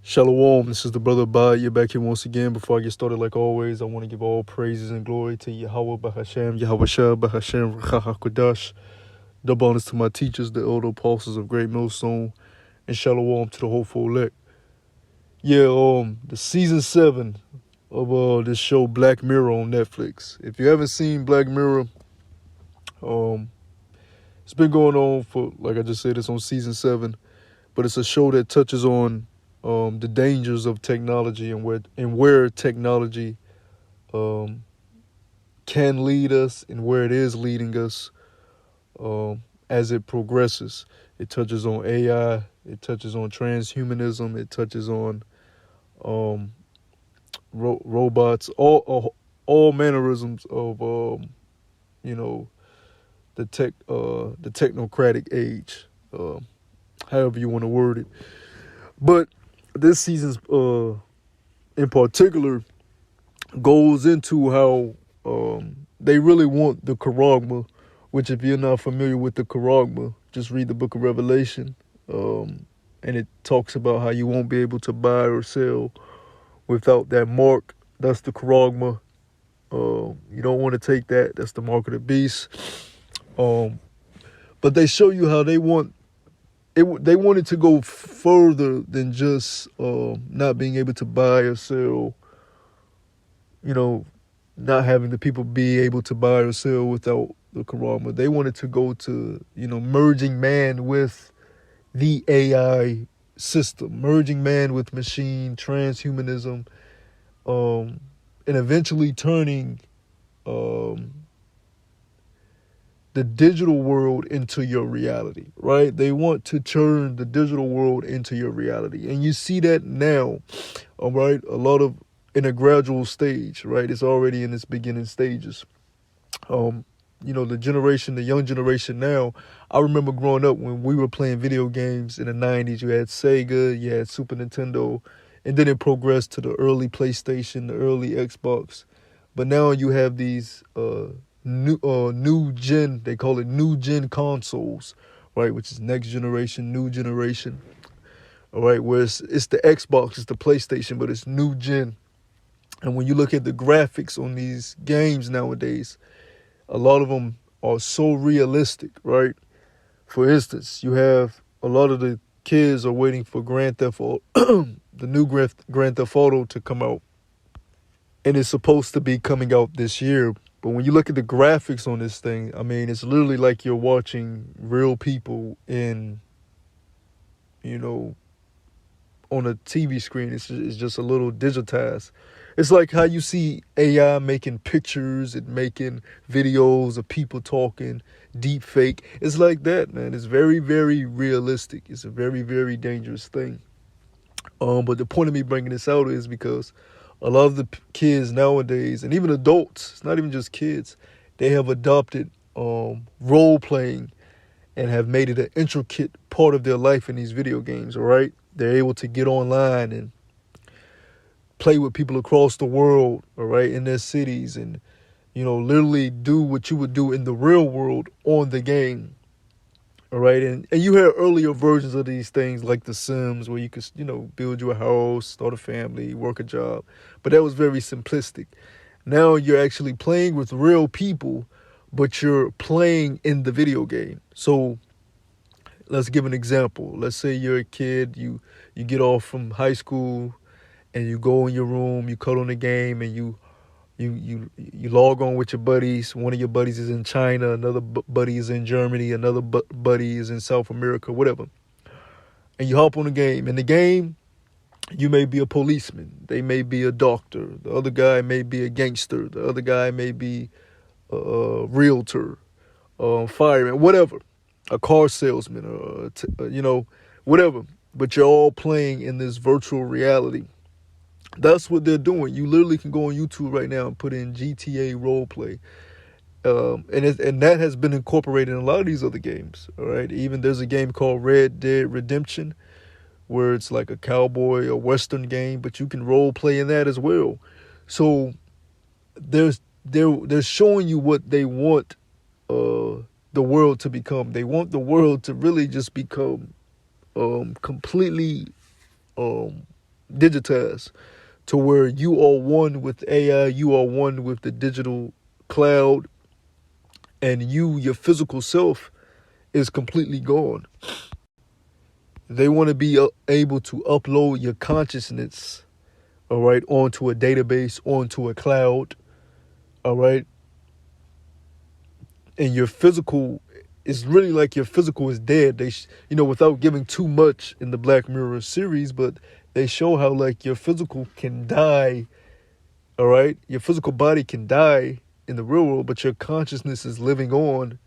Shalom, this is the brother Abad. You're back here once again. Before I get started, like always, I want to give all praises and glory to Yahweh Bahashem, Yahweh Shah Bahashem, Rachakodash. Double honors to my teachers, the elder apostles of Great Millstone, and shalom to the hopeful elect. The season 7 of this show Black Mirror on Netflix. If you haven't seen Black Mirror, it's been going on for, like I just said, it's on season 7, but it's a show that touches on the dangers of technology and where technology can lead us and where it is leading us as it progresses. It touches on AI, it touches on transhumanism, it touches on robots, all mannerisms of the technocratic age, however you want to word it. But this season's in particular goes into how they really want the Charagma, which if you're not familiar with the Charagma, just read the book of Revelation, and it talks about how you won't be able to buy or sell without that mark. That's the Charagma. You don't want to take that. That's the mark of the beast. But they show you how they want it. They wanted to go further than just not being able to buy or sell. Not having the people be able to buy or sell without the Charagma. They wanted to go to merging man with the AI system, merging man with machine, transhumanism, and eventually turning the digital world into your reality, right? They want to turn the digital world into your reality. And you see that now, all right? In a gradual stage, right? It's already in its beginning stages. The young generation now, I remember growing up when we were playing video games in the 90s. You had Sega, you had Super Nintendo, and then it progressed to the early PlayStation, the early Xbox. But now you have these new gen, they call it new gen consoles, right? Which is next generation, new generation, all right? Where it's the Xbox, it's the PlayStation, but it's new gen. And when you look at the graphics on these games nowadays, a lot of them are so realistic, right? For instance, you have a lot of the kids are waiting for Grand Theft Auto, the new Grand Theft Auto to come out. And it's supposed to be coming out this year. But when you look at the graphics on this thing, I mean, it's literally like you're watching real people on a TV screen. It's just a little digitized. It's like how you see AI making pictures and making videos of people talking, deep fake. It's like that, man. It's very, very realistic. It's a very, very dangerous thing. But the point of me bringing this out is because a lot of the kids nowadays, and even adults, it's not even just kids, they have adopted role playing and have made it an intricate part of their life in these video games, all right? They're able to get online and play with people across the world, all right, in their cities, and, literally do what you would do in the real world on the game, all right? And you had earlier versions of these things like The Sims, where you could, build you a house, start a family, work a job. But that was very simplistic. Now you're actually playing with real people, but you're playing in the video game. So let's give an example. Let's say you're a kid, you get off from high school, and you go in your room, you cut on the game, and you log on with your buddies. One of your buddies is in China, another buddy is in Germany, another buddy is in South America, whatever. And you hop on the game. In the game, you may be a policeman. They may be a doctor. The other guy may be a gangster. The other guy may be a realtor, fireman, whatever, a car salesman, whatever. But you're all playing in this virtual reality. That's what they're doing. You literally can go on YouTube right now and put in GTA roleplay. And that has been incorporated in a lot of these other games, all right? Even there's a game called Red Dead Redemption, where it's like a cowboy or western game, but you can role play in that as well. So they're showing you what they want the world to become. They want the world to really just become completely digitized to where you are one with AI, you are one with the digital cloud, and your physical self, is completely gone. They want to be able to upload your consciousness, all right, onto a database, onto a cloud, all right, and your physical is really like your physical is dead. Without giving too much in the Black Mirror series, but they show how like your physical can die, all right? Your physical body can die in the real world, but your consciousness is living on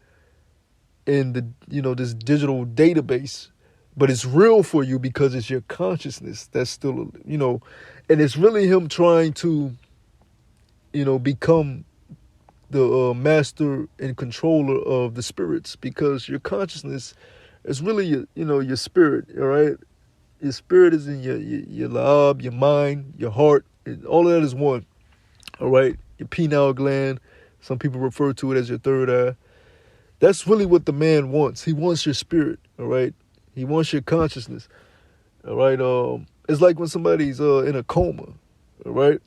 in this digital database. But it's real for you because it's your consciousness that's still, and it's really him trying to, become the master and controller of the spirits, because your consciousness is really your spirit, all right? Your spirit is in your lab, your mind, your heart. All of that is one, all right? Your pineal gland, some people refer to it as your third eye. That's really what the man wants. He wants your spirit, all right? He wants your consciousness, all right? It's like when somebody's in a coma, all right?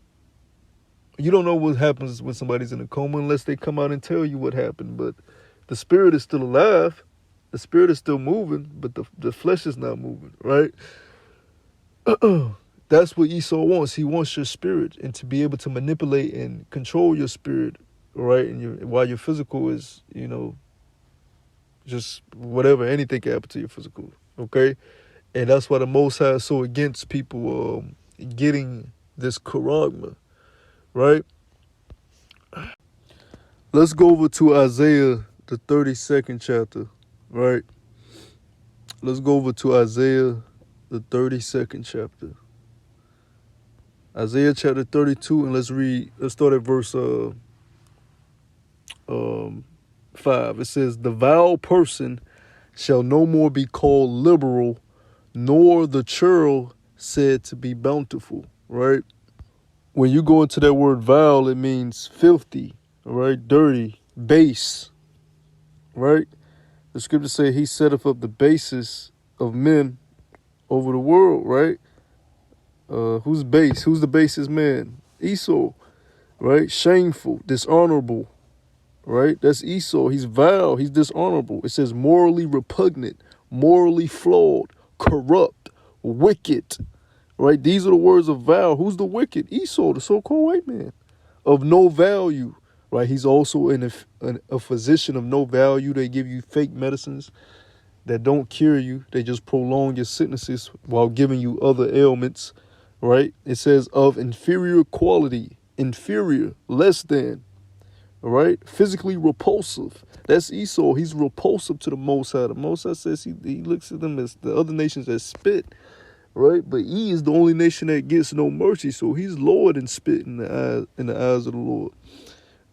You don't know what happens when somebody's in a coma unless they come out and tell you what happened. But the spirit is still alive. The spirit is still moving, but the flesh is not moving, right? That's what Esau wants. He wants your spirit, and to be able to manipulate and control your spirit, right? And while your physical is, just whatever, anything can happen to your physical, okay? And that's why the Most High is so against people getting this charagma, right? Let's go over to Isaiah, the 32nd chapter, right? Let's go over to Isaiah, the 32nd chapter. Isaiah chapter 32, and let's start at verse 5. It says, "The vile person shall no more be called liberal, nor the churl said to be bountiful," right? When you go into that word vile, it means filthy, all right, dirty, base, right? The scripture say he setteth up the basis of men over the world, right? Who's base? Who's the basest man? Esau, right? Shameful, dishonorable, right? That's Esau. He's vile. He's dishonorable. It says morally repugnant, morally flawed, corrupt, wicked, right? These are the words of vile. Who's the wicked? Esau, the so-called white man, of no value, right? He's also a physician of no value. They give you fake medicines that don't cure you. They just prolong your sicknesses while giving you other ailments, right? It says of inferior quality, inferior, less than, all right? Physically repulsive. That's Esau. He's repulsive to the Most High. The Most High says he looks at them as the other nations as spit, right? But he is the only nation that gets no mercy, so he's lower than spit in the eyes of the Lord,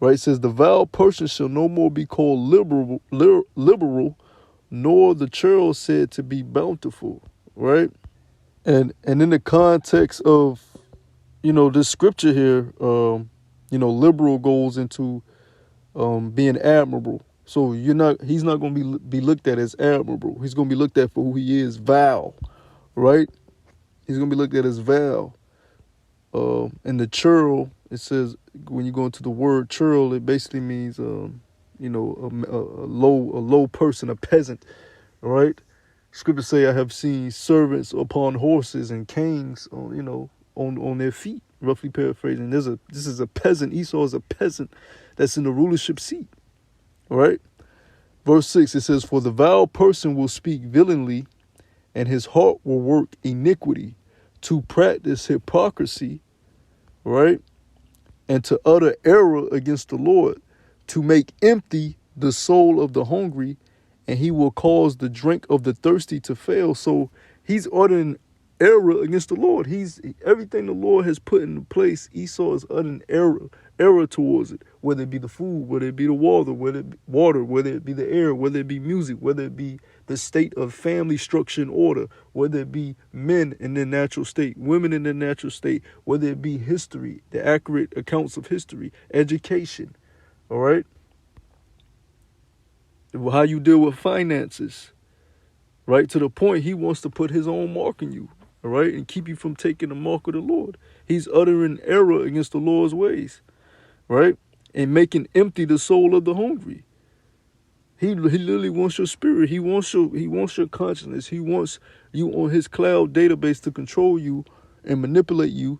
right? It says the vile person shall no more be called liberal, nor the churl said to be bountiful, right? And in the context of, this scripture here, liberal goes into being admirable. So he's not going to be looked at as admirable. He's going to be looked at for who he is, vile, right? He's going to be looked at as vile. And the churl, it says, when you go into the word churl, it basically means, a low person, a peasant, right? Scripture say, I have seen servants upon horses and canes on their feet, roughly paraphrasing. This is a peasant. Esau is a peasant that's in the rulership seat, right? Verse 6, it says, for the vile person will speak villainly, and his heart will work iniquity, to practice hypocrisy, right? And to utter error against the Lord, to make empty the soul of the hungry, and he will cause the drink of the thirsty to fail. So he's uttering error against the Lord. Everything the Lord has put into place, Esau is uttering error towards it, whether it be the food, whether it be the water, whether it be the air, whether it be music, whether it be the state of family structure and order, whether it be men in their natural state, women in their natural state, whether it be history, the accurate accounts of history, education, all right? How you deal with finances, right? To the point he wants to put his own mark in you. all right, and keep you from taking the mark of the Lord. He's uttering error against the Lord's ways, right, and making empty the soul of the hungry. He literally wants your spirit. He wants your consciousness. He wants you on his cloud database to control you and manipulate you,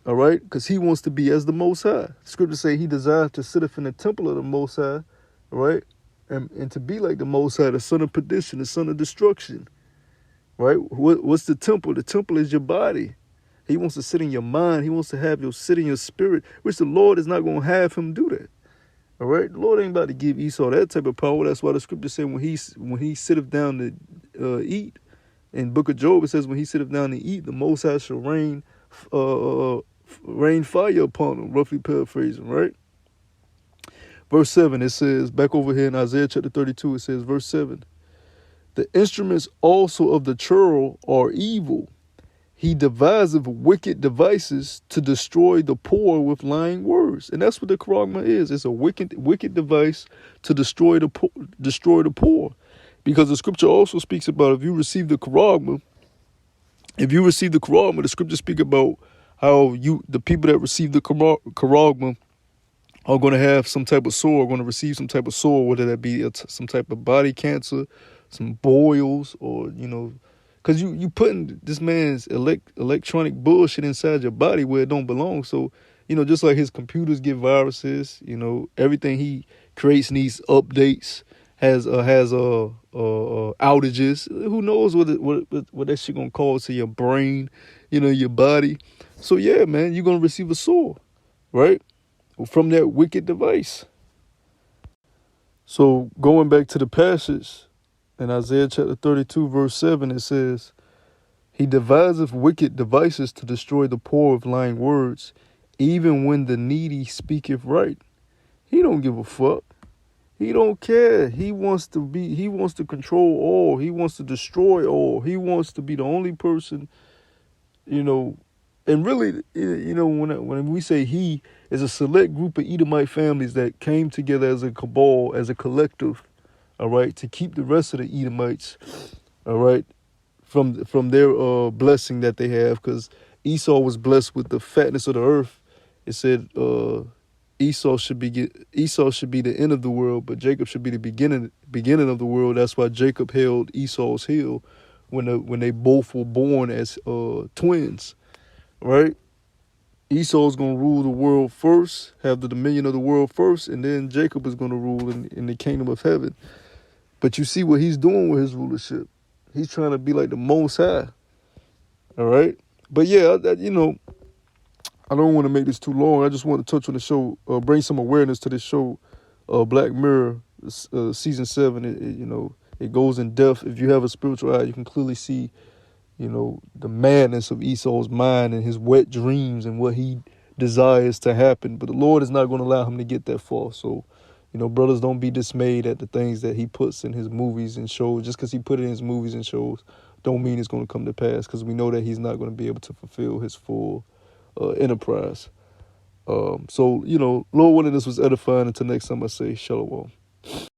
all right, because he wants to be as the Most High. Scripture say he desires to sit up in the temple of the Most High, all right, and to be like the Most High, the son of perdition, the son of destruction, right? What's the temple? The temple is your body. He wants to sit in your mind. He wants to have you sit in your spirit, which the Lord is not going to have him do that. All right, the Lord ain't about to give Esau that type of power. That's why the scripture says when he sitteth down to eat, in Book of Job it says when he sitteth down to eat, the Most High shall rain fire upon him. Roughly paraphrasing, right? Verse 7, it says, back over here in Isaiah chapter 32, it says, verse 7, the instruments also of the churl are evil. He deviseth wicked devices to destroy the poor with lying words. And that's what the charagma is. It's a wicked device to destroy the poor. Because the scripture also speaks about if you receive the charagma, the scripture speak about how the people that receive the charagma are going to have some type of sore, are going to receive some type of sore, whether that be some type of body cancer, some boils, or, because you putting this man's electronic bullshit inside your body where it don't belong. So, just like his computers get viruses, everything he creates needs updates, has outages. Who knows what that shit gonna cause to your brain, your body. So yeah, man, you're gonna receive a sore, right, from that wicked device. So going back to the passage in Isaiah chapter 32, verse 7, it says, he deviseth wicked devices to destroy the poor with lying words, even when the needy speaketh right. He don't give a fuck. He don't care. He wants to control all. He wants to destroy all. He wants to be the only person, and really, when we say he, is a select group of Edomite families that came together as a cabal, as a collective, all right, to keep the rest of the Edomites, all right, from their blessing that they have, because Esau was blessed with the fatness of the earth. It said Esau should be the end of the world, but Jacob should be the beginning of the world. That's why Jacob held Esau's heel when they both were born as twins, right? Esau's gonna rule the world first, have the dominion of the world first, and then Jacob is gonna rule in the kingdom of heaven. But you see what he's doing with his rulership. He's trying to be like the Most High. All right? But yeah, I don't want to make this too long. I just want to touch on the show, bring some awareness to this show, Black Mirror, season 7. It goes in depth. If you have a spiritual eye, you can clearly see, the madness of Esau's mind and his wet dreams and what he desires to happen. But the Lord is not going to allow him to get that far. So, brothers, don't be dismayed at the things that he puts in his movies and shows. Just because he put it in his movies and shows don't mean it's going to come to pass, because we know that he's not going to be able to fulfill his full enterprise. So, Lord willing, this was edifying. Until next time, I say shalom.